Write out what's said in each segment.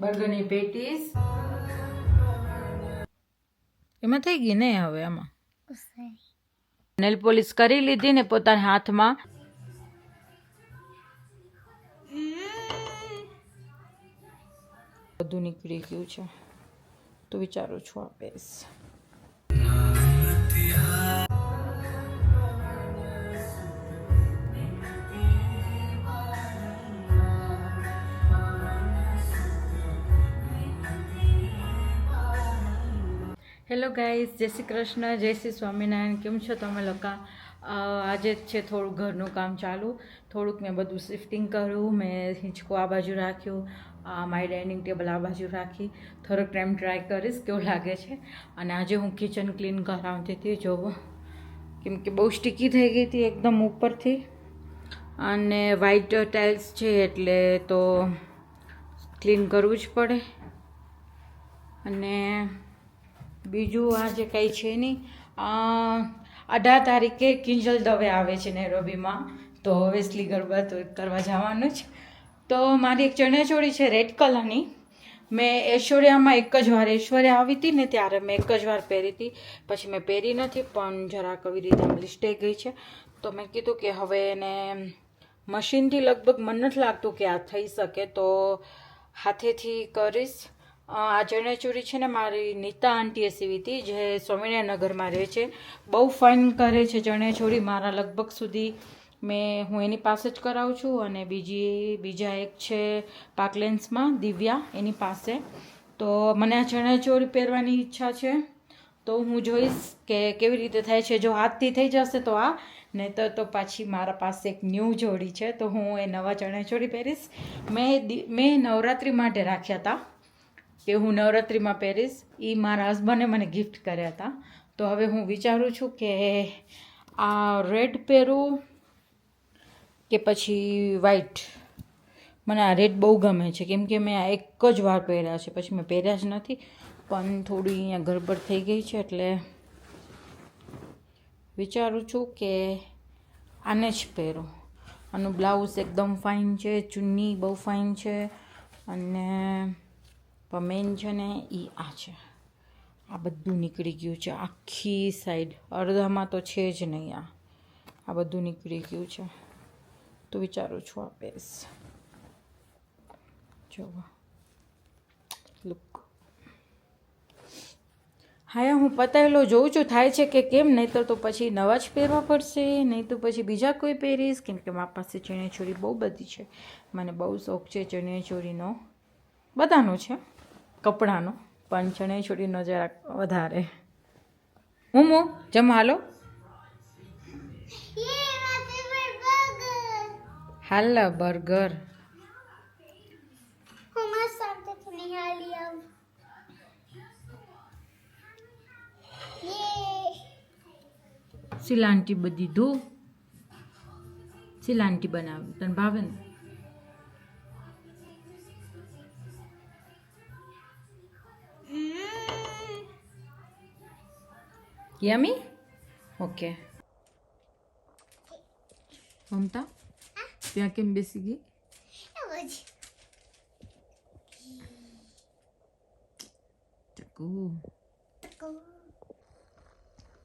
બર્ગરની patties એમાં થઈ ગઈ ને હવે આમાં નેલ પોલિશ કરી લીધી ને પોતાના હાથમાં બધું નીકળી ગયું છે તો વિચારું છું આ પેસ હેલો ગાઈઝ, જય શ્રી કૃષ્ણ, જય શ્રી સ્વામિનારાયણ. કેમ છો તમે લોકો? આજે છે થોડું ઘરનું કામ ચાલુ. થોડુંક મેં બધું શિફ્ટિંગ કર્યું. મેં હિંચકો આ બાજુ રાખ્યું, મારી ડાઇનિંગ ટેબલ આ બાજુ રાખી. થોડોક ટાઈમ ટ્રાય કરીશ કેવું લાગે છે. અને આજે હું કિચન ક્લીન કરાવતી હતી, જોવો, કેમ કે બહુ સ્ટીકી થઈ ગઈ હતી એકદમ ઉપરથી. અને વ્હાઈટ ટાઇલ્સ છે એટલે તો ક્લીન કરવું જ પડે. અને બીજું આજે કંઈ છે નહીં. 18 તારીખે કિંજલ દવે આવે છે નૈરોબીમાં, તો ઓબ્વિયસલી ગરબા તો કરવા જવાનું જ. તો મારી એક ચણિયાચોળી છે રેડ કલરની. મેં ઐશ્વર્યામાં એક જ વાર ઐશ્વર્યા આવી હતી ને ત્યારે મેં એક જ વાર પહેરી હતી, પછી મેં પહેરી નથી. પણ જરાક આવી રીતે લિસ્ટાઈ ગઈ છે, તો મેં કીધું કે હવે એને મશીનથી લગભગ મને નથી લાગતું કે આ થઈ શકે, તો હાથેથી કરીશ. આ ચણિયાચોળી છે ને મારી નીતા આંટીએ સીવી હતી, જે સ્વામિનારાયણનગરમાં રહે છે. બહુ ફાઇન કરે છે ચણિયાચોળી. મારા લગભગ સુધી હું એની પાસે જ કરાવું છું. અને બીજા એક છે પાર્કલેન્સમાં દિવ્યા, એની પાસે. તો મને આ ચણિયાચોળી પહેરવાની ઈચ્છા છે, તો હું જોઈશ કે કેવી રીતે થાય છે. જો હાથથી થઈ જશે તો આ, નહીં તો પાછી મારા પાસે એક ન્યૂ જોડી છે, તો હું એ નવા ચણિયાચોળી પહેરીશ. મેં નવરાત્રિ માટે રાખ્યા હતા કે હું નવરાત્રિમાં પહેરીશ. એ મારા હસબન્ડે મને ગિફ્ટ કર્યા હતા. તો હવે હું વિચારું છું કે આ રેડ પહેરું કે પછી વ્હાઈટ. મને આ રેડ બહુ ગમે છે, કેમ કે મેં આ એક જ વાર પહેર્યા છે, પછી મેં પહેર્યા જ નથી. પણ થોડી અહીંયા ગડબડ થઈ ગઈ છે, એટલે વિચારું છું કે આને જ પહેરું. આનું બ્લાઉઝ એકદમ ફાઇન છે, ચુન્ની બહુ ફાઇન છે. અને મેન છે ને એ આ છે. આ બધું નીકળી ગયું છે આખી સાઈડ, અડધામાં તો છે જ નહીં. આ બધું નીકળી ગયું છે, તો વિચારું છું આ પહેરીશ. જોવો લુક. હા, હું પતાવેલો જોઉં છું થાય છે કે કેમ. નહીં તો પછી નવા જ પહેરવા પડશે, નહીં તો પછી બીજા કોઈ પહેરીશ. કેમ કે મારી પાસે ચણિયાચોળી બહુ બધી છે. મને બહુ શોખ છે ચણિયાચોળીનો, બધાનો છે કપડાનો, પણ ચણિયાચોળીનો જરાક વધારે. હું જમવા હાલો. હાલ બર્ગર સિલાંટી બધી ધૂ સિલાંટી બનાવી તને ભાવે ને? યમી. ઓકે. મમતા ત્યાં કેમ બેસી ગઈ?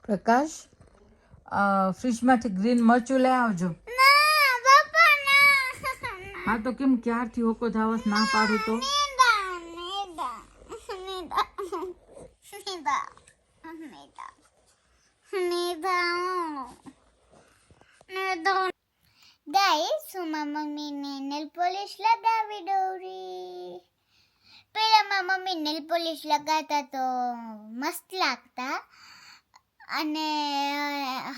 પ્રકાશ, ફ્રીજમાંથી ગ્રીન મરચું લઈ આવજો. હા તો કેમ ક્યારથી હોકો ધાવસ ના પાડું તો? ગાઈસ, હું મારા મમ્મીને નેલ પોલિશ લગાવી દઉં. પેલા મારા મમ્મી નેલ પોલિશ લગાવતા તો મસ્ત લાગતા, અને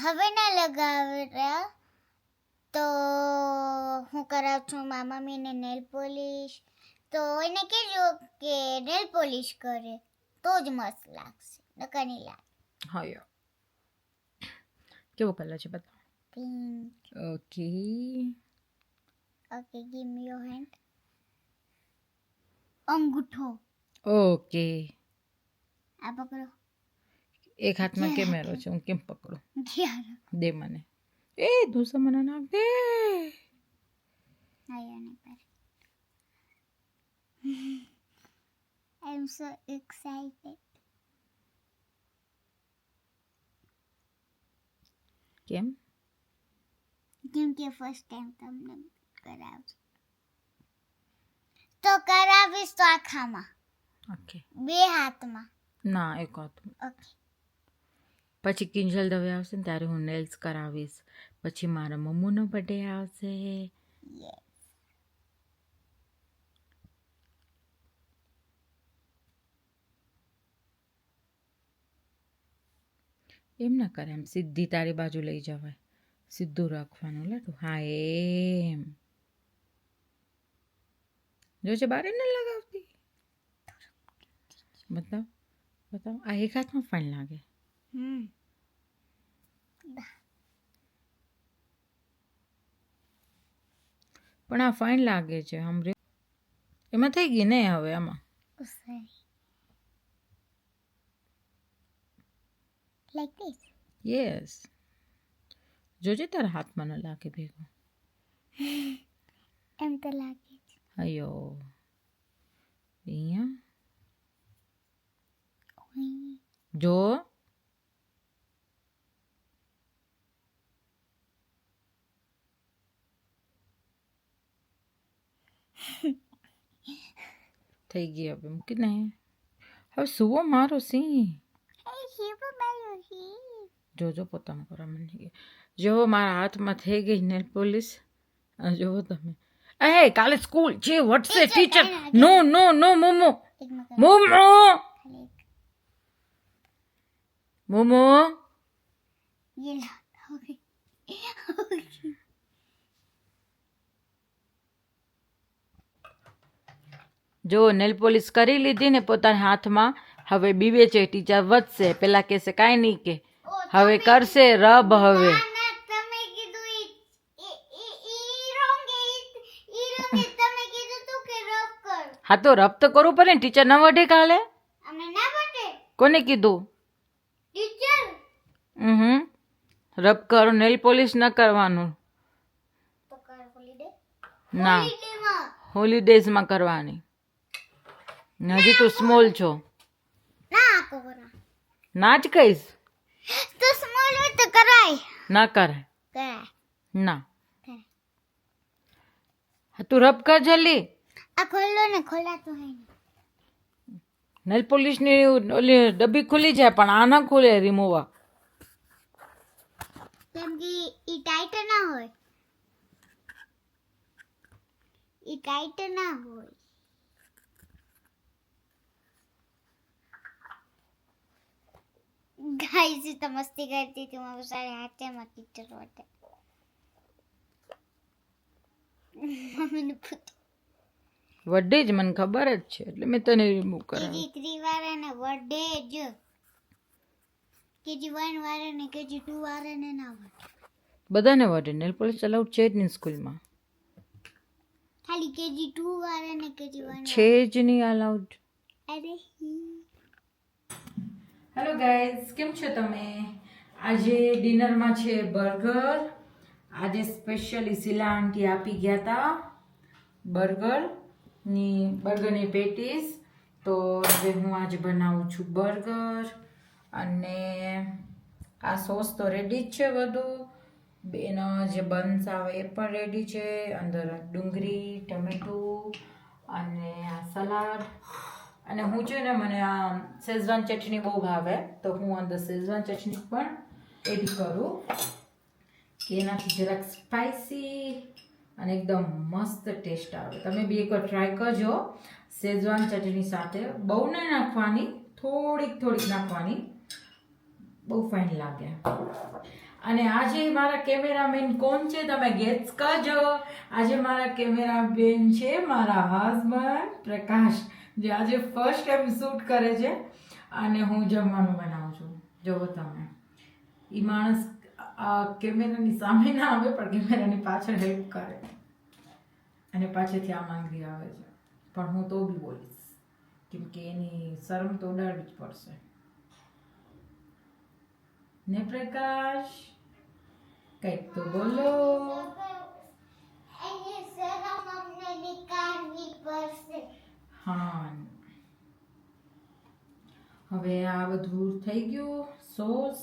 હવે ના લગાવ્યા. તો હું કરાવું છું મારા મમ્મીને નેલ પોલિશ. તો એને કહેજો કે નેલ પોલિશ કરે તો જ મસ્ત લાગશે, નકર નહીં લાગે. હા યાર, કેવો કલર છે બતાવો. Pink. Okay, give me your hand. અંગૂઠો. ઓકે. આ પકડો. એક હાથમાં કેમેરો છે, હું કેમ પકડું? ક્યારે દે મને. એ દૂસરા મને નાખ દે. આયા ને પર so excited. કેમ? કેમ કે ફર્સ્ટ ટાઈમ તમને કરાવીશ. તો કરાવીશ તો આખામાં, ઓકે. બે હાથમાં. ના, એક હાથમાં. ઓકે. પછી કિંજલ દવે આવશે ને ત્યારે હું નેલ્સ કરાવીશ. પછી મારા મમ્મુનો બર્થડે આવશે. યસ. એમ ના કરે, એમ સીધી તારી બાજુ લઈ જવાય, સીધું રાખવાનું લાટું. હા એમ જોજે, બારે ન લગાવતી. બતાવ બતાવ, આ એક હાથમાં ફાઇન લાગે. પણ આ ફાઇન લાગે છે હમરે. એમાં થઈ ગઈ ને હવે આમાં. Sorry. Like this. યસ, જોજે તારા હાથમાં ન લાગે ભેગું. એમ તો લાગે છે. અયો અહીંયા જો. થઈ ગઈ હવે, મૂકીને હવે સુવો મારો સિંહ. જોજો પોતાનું કરવા મને જો મારા હાથમાં થઈ ગઈ નેલ પોલિશ. જોવો તમે. એ કાલે સ્કૂલ છે, વોટ્સે ટીચર. નો નો નો મોમો મોમો મોમો. ये लो. જો નેલ પોલિશ કરી લીધી ને પોતાના હાથમાં. હવે બીવે છે ટીચર, વધશે. પેલા કહેશે કાંઈ નહીં કે, હવે કરશે રબ. હવે તમે કીધું ઈ રોંગ તમે કીધું તું કે રબ કર. હા તો રબ તો કરવું પડે ને, ટીચર ના વઢે કાલે. અમને ના બટે. કોને કીધું? ટીચર. રબ કરો, નેલ પોલિશ ન કરવાનું. તો કર હોલીડે. ના, હોલીડેઝમાં કરવાની. હજી તું સ્મોલ છો. ના કોરા. ના જ કહીશ. તો સ્મોલ હોય તો કરાય. ના કરાય. કરાય. ના. તું રબ કર જલ્દી. આ ખોલો ને, ખોલાતો હે ને. નેલ પોલિશની ઓલી ડબ્બી ખુલી જાય પણ આ ના ખુલે રિમૂવા. કેમ કે ઈ ટાઈટ ના હોય. ઈ ટાઈટ ના હોય. ગાઈસ તો મસ્તી કરતી હતી મારું સાरे હાથેમાં ટીચર વટે. મમ્મીને પૂછ. વડે જ મને ખબર જ છે એટલે મેં તને રિમૂવ કરાવી. કેજી 3 વાળાને વડે જ. કેજી 1 વાળાને, કેજી 2 વાળાને ના વડે. બધાને વડે. નેલ પોલિશ અલાઉડ છે જ નહીં સ્કૂલમાં. ખાલી કેજી 2 વાળાને, કેજી 1 છે જ નહીં અલાઉડ. અરે હેલો ગાઈઝ, કેમ છો તમે? આજે ડિનરમાં છે બર્ગર. આજે સ્પેશિયલી શીલા આંટી આપી ગયા હતા બર્ગરની પેટીસ. તો હવે હું આજે બનાવું છું બર્ગર. અને આ સોસ તો રેડી જ છે બધું. બેનો જે બન્સ આવે એ પણ રેડી છે. અંદર ડુંગળી, ટમેટું અને આ સલાડ. અને હું છે ને, મને આ શેઝવાન ચટણી બહુ ભાવે, તો હું અંદર શેઝવાન ચટણી પણ એડ કરું કે એનાથી જરાક સ્પાઇસી અને એકદમ મસ્ત ટેસ્ટ આવે. તમે બી એકવાર ટ્રાય કરજો શેઝવાન ચટણી સાથે. બહુ નહીં નાખવાની, થોડીક નાખવાની, બહુ ફાઇન લાગે. અને આજે મારા કેમેરામેન કોણ છે તમે ગેસ કરજો. આજે મારા કેમેરામેન છે મારા હસબન્ડ પ્રકાશ, જે આજે ફર્સ્ટ ટાઈમ શૂટ કરે છે. અને હું જમવાનું બનાવું છું. જોવો તમે, એ માણસ કેમેરાની સામે ના આવે પણ કેમેરાની પાછળ હેલ્પ કરે અને પાછળથી આ માંગી આવે છે. પણ હું તો બી બોલીશ કેમ કે એની શરમ તો ઉડાડવી જ પડશે ને. પ્રકાશ, કંઈક તો બોલો. હા, હવે આ બધું થઈ ગયું. સોસ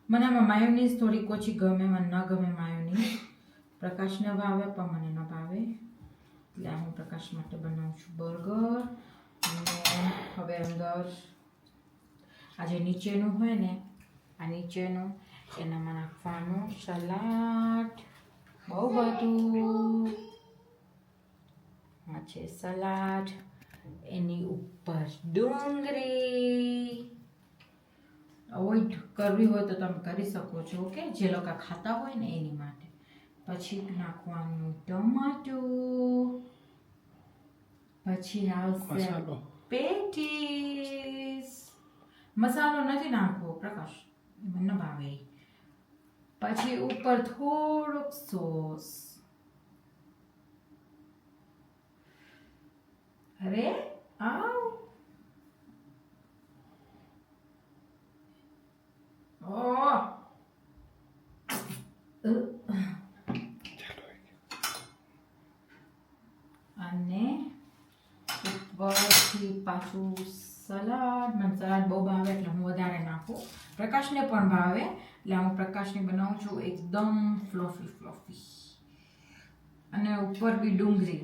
મને આમાં માયોનીઝ થોડીક ઓછી ગમે, મને ન ગમે માયોનીઝ. પ્રકાશને ભાવે પણ મને ન ભાવે, એટલે આ હું પ્રકાશ માટે બનાવું છું બર્ગર. અને હવે અંદર આ જે નીચેનું હોય ને, આ નીચેનું એનામાં નાખવાનું સલાડ. બહુ બધું આ છે સલાડ, એની ઉપર ડુંગળી. અવોઈડ કરવી હોય તો તમે કરી શકો છો, ઓકે, જે લોકો ખાતા હોય ને એની માટે. પછી નાખવાનું ટમાટું, પછી આવશે પેટીસ. મસાલો નથી નાખવો પ્રકાશ, મને ન ભાવે. પછી ઉપર થોડુંક સોસ. અરે આવ અને ઉપરથી પાછું સલાડ. મને સલાડ બહુ ભાવે એટલે હું વધારે નાખું. પ્રકાશને પણ ભાવે એટલે હું પ્રકાશને બનાવું છું એકદમ ફ્લોફી. અને ઉપર બી ડુંગળી.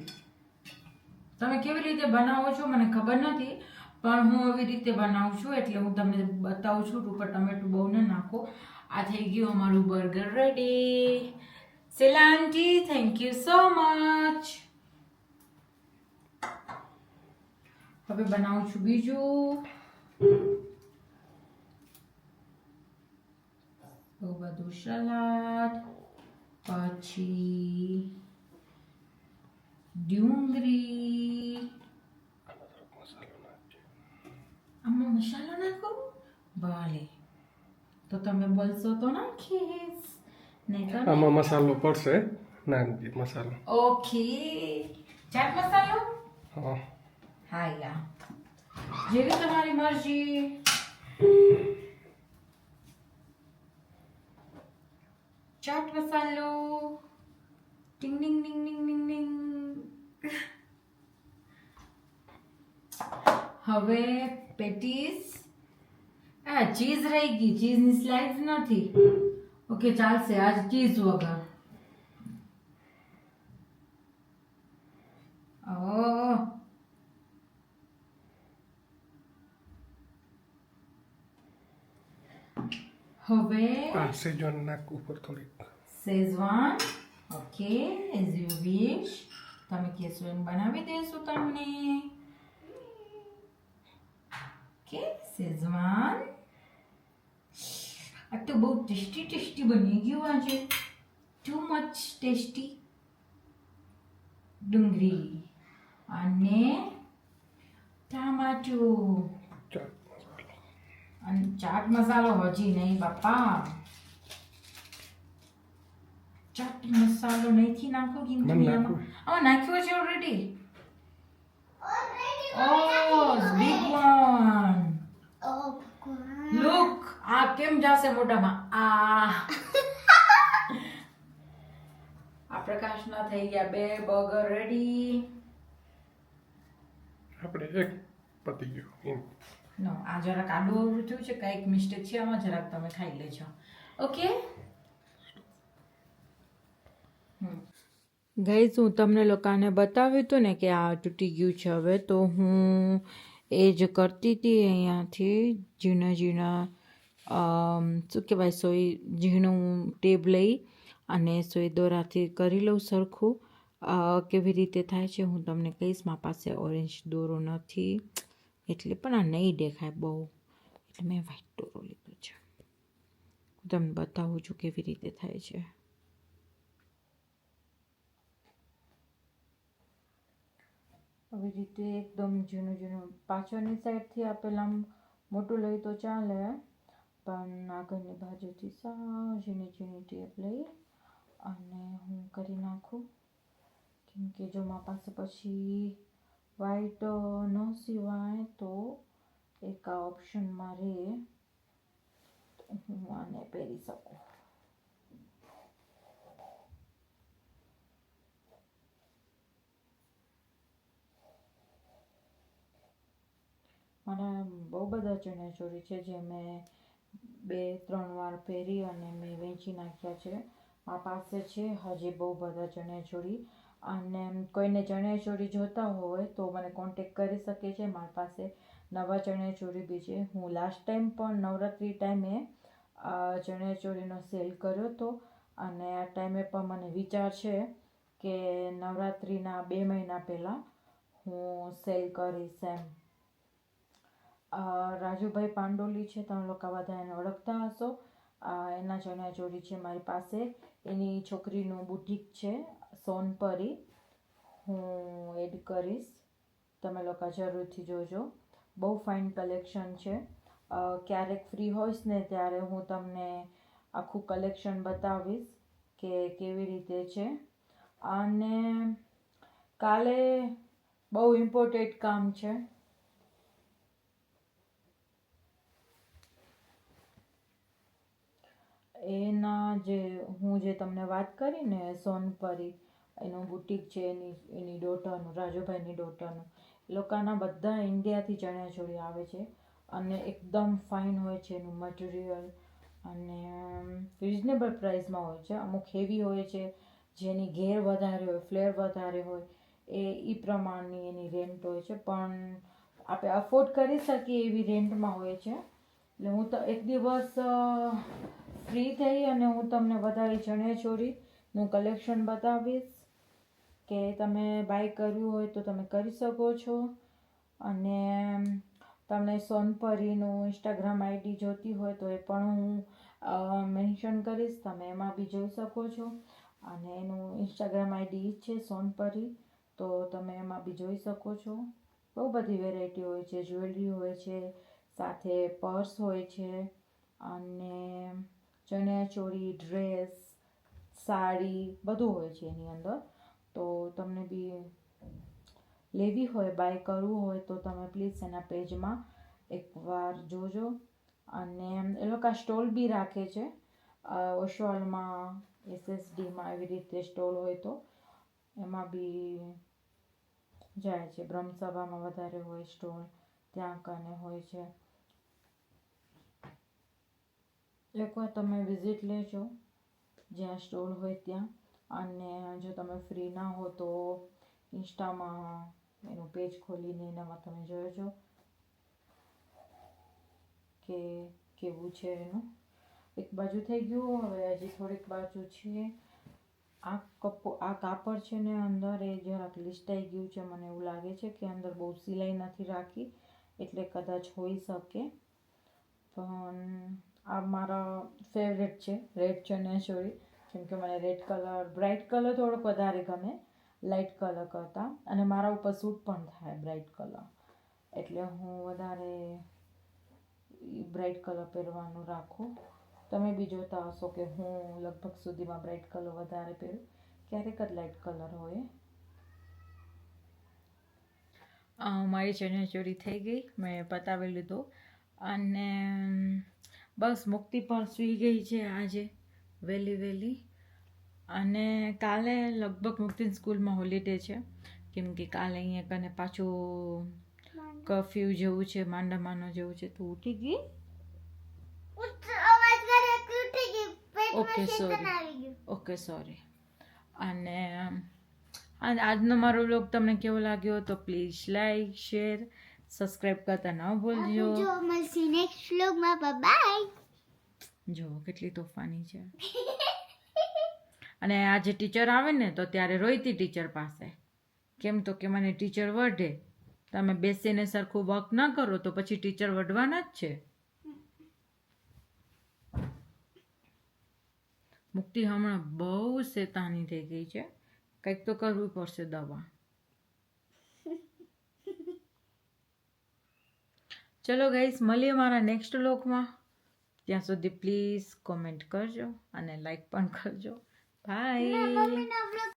તમે કેવી રીતે બનાવો છો મને ખબર નથી, પણ હું એવી રીતે બનાવું છું એટલે હું તમને બતાવું છું. ઉપર ટમેટું બહુ ન નાખો. આ થઈ ગયું અમારું બર્ગર રેડી. સિલાંટી, થેન્ક યુ સો મચ. હવે બનાવું છું બીજું. બહુ બધું સલાડ, પછી ડુંગળી. આમાં મસાલો નાખો? ભલે, તો તમે બોલશો તો નાખીશ, નહીં તો આમાં મસાલો પડશે, નાખી મસાલો. ઓકે, ચાટ મસાલો. હા હા યા, જેવી તમારી મરજી. ચાટ મસાલો. ટિંગ ટિંગ ટિંગ ટિંગ ટિંગ ટિંગ. હવે પેટીસ. આ ચીઝ રહી ગઈ, ચીઝની સ્લાઇસ નથી. ઓકે ચાલશે, આજ ચીઝ વગર. ઓહ, હવે આ સેજવાન નાખ ઉપર થોડીક. Schezwan. Okay, as you wish. તમે કહેશો એમ બનાવી દેશું તમને. Okay, Schezwan. આ તો બહુ ટેસ્ટી બની ગયું આજે. Too much tasty. ડુંગળી અને ટામેટું અને ચાટ મસાલો હજી નહીં બાપા. ચાટ મસાલો નહીંથી નાખો કેમ કે આમાં નાખ્યો છે ઓલરેડી. ઓહ, બિગ વન. લુક, આ કેમ જાશે મોઢામાં? આ પ્રકાશના થઈ ગયા 2 બર્ગર રેડી. આપણે એક પતી ગયું. નો, આ જરાક આડું અવળું થયું છે, કંઈક મિસ્ટેક છે આમાં, જરાક તમે ખાઈ લેજો. ઓકે ગાઈઝ, હું તમને લોકોને બતાવ્યું હતું ને કે આ તૂટી ગયું છે. હવે તો હું એ જ કરતી હતી, અહીંયાથી ઝીણા શું કહેવાય, સોય ઝીણું ટેબ લઈ અને સોય દોરાથી કરી લઉં સરખું. કેવી રીતે થાય છે હું તમને કહીશ. મારા પાસે ઓરેન્જ દોરો નથી એટલે, પણ આ નહીં દેખાય બહુ, એટલે મેં વ્હાઈટ દોરો લીધો છે. હું તમને બતાવું છું કેવી રીતે થાય છે. આવી રીતે એકદમ ઝીણું પાછળની સાઈડથી આપેલા મોટું લઈ તો ચાલે, પણ આગળની બાજુથી સાવ ઝીણી ટેપ લઈ અને હું કરી નાખું. કેમ કે જો મારા પાસે પછી વ્હાઈટ ન સિવાય તો એક આ ઓપ્શનમાં રહે, હું આને પહેરી શકું. મારા બહુ બધા ચણિયાચોળી છે જે મેં 2-3 વાર પહેરી અને મેં વેચી નાખ્યા છે. આ પાસે છે હજી બહુ બધા ચણિયાચોળી. અને કોઈને ચણિયાચોળી જોતા હોય તો મને કોન્ટેક કરી શકે છે. મારી પાસે નવા ચણિયાચોળી બી છે. હું લાસ્ટ ટાઈમ પણ નવરાત્રિ ટાઈમે ચણિયાચોળીનો સેલ કર્યો હતો અને આ ટાઈમે પણ મને વિચાર છે કે નવરાત્રિના 2 મહિના પહેલાં હું સેલ કરીશ એમ. રાજુભાઈ પાંડોલી છે, તમે લોકો બધા એને ઓળખતા હશો. એના ચણિયાચોળી છે મારી પાસે. એની છોકરીનું બુટિક છે સોનપરી, હું એડ કરીશ, તમે લોકો જરૂરથી જોજો. બહુ ફાઇન કલેક્શન છે. ક્યારેક ફ્રી હોઈશ ને ત્યારે હું તમને આખું કલેક્શન બતાવીશ કે કેવી રીતે છે. અને કાલે બહુ ઇમ્પોર્ટન્ટ કામ છે. એના હું જે તમને વાત કરી ને સોનપરી, એનું બુટિક છે, એની ડોટરનું, રાજુભાઈની ડોટરનું. એ લોકોના બધા ઇન્ડિયાથી ચણિયાચોળી આવે છે અને એકદમ ફાઇન હોય છે એનું મટીરિયલ અને રિઝનેબલ પ્રાઇસમાં હોય છે. અમુક હેવી હોય છે જેની ઘેર વધારે હોય, ફ્લેર વધારે હોય, એ પ્રમાણની એની રેન્ટ હોય છે, પણ આપણે અફોર્ડ કરી શકીએ એવી રેન્ટમાં હોય છે. એટલે હું તો એક દિવસ ફ્રી થઈ અને હું તમને બધા ચણિયાચોળીનું કલેક્શન બતાવીશ કે તમે બાય કર્યું હોય તો તમે કરી શકો છો. અને તમને સોનપરીનું ઇન્સ્ટાગ્રામ આઈડી જોતી હોય તો એ પણ હું મેન્શન કરીશ, તમે એમાં બી જોઈ શકો છો. અને એનું ઇન્સ્ટાગ્રામ આઈડી છે સોનપરી, તો તમે એમાં બી જોઈ શકો છો. બહુ બધી વેરાયટી હોય છે, જ્વેલરી હોય છે, સાથે પર્સ હોય છે અને ચણિયાચોળી, ડ્રેસ, સાડી બધું હોય છે એની અંદર. તો તમને બી લેવી હોય, બાય કરવું હોય તો તમે પ્લીઝ એના પેજમાં એકવાર જોજો. અને એ લોકો સ્ટોલ બી રાખે છે ઓશવાલમાં, SSDમાં, એવી રીતે સ્ટોલ હોય તો એમાં બી જાય છે. બ્રહ્મસભામાં વધારે હોય સ્ટોલ, ત્યાં કને હોય છે. એકવાર તમે વિઝિટ લેજો જ્યાં સ્ટોલ હોય ત્યાં. અને જો તમે ફ્રી ના હો તો ઇન્સ્ટામાં એનું પેજ ખોલીને એનામાં તમે જોજો કે કેવું છે એનું. એક બાજુ થઈ ગયું, હવે હજી થોડીક બાજુ છે. આ કાપડ છે ને અંદર એ જરાક લીસટાઈ ગયું છે, મને એવું લાગે છે કે અંદર બહુ સિલાઈ નથી રાખી એટલે કદાચ હોઈ શકે. પણ આ મારા ફેવરેટ છે રેડ ચણિયાચોળી, કેમ કે મને રેડ કલર, બ્રાઇટ કલર થોડોક વધારે ગમે લાઇટ કલર કરતાં, અને મારા ઉપર સૂટ પણ થાય બ્રાઇટ કલર, એટલે હું વધારે બ્રાઇટ કલર પહેરવાનું રાખું. તમે બી જોતા હશો કે હું લગભગ સુધીમાં બ્રાઇટ કલર વધારે પહેરું, ક્યારેક જ લાઇટ કલર હોય. મારી ચણિયાચોળી થઈ ગઈ, મેં પતાવી લીધું. અને બસ મુક્તિ પણ સૂઈ ગઈ છે આજે વહેલી. અને કાલે લગભગ મુક્તિની સ્કૂલમાં હોલિડે છે, કેમ કે કાલે અહીંયા કને પાછું કર્ફ્યુ જેવું છે, માંડામાનો જેવું છે. તો ઉઠી ગઈ? Okay sorry. અને આજનો મારો વ્લોગ તમને કેવો લાગ્યો તો પ્લીઝ લાઈક, શેર, સબસ્ક્રાઇબ કરતા ન ભૂલજો. જો મળશે નેક્સ્ટ વ્લોગમાં. બાય. જો કેટલી તોફાની છે. અને આજે ટીચર આવે ને તો ત્યારે રોઈતી ટીચર પાસે, કેમ તો કે મને ટીચર વઢે. તમે બેસીને સરખું વર્ક ના કરો તો પછી ટીચર વઢવાના જ છે. મુક્તિ હમણાં બહુ શેતાની થઈ ગઈ છે, કંઈક તો કરવું પડશે દવા. ચલો ગાઈસ, મળીએ મારા નેક્સ્ટ વ્લોગમાં. ત્યાં સુધી પ્લીઝ કોમેન્ટ કરજો અને લાઈક પણ કરજો. બાય.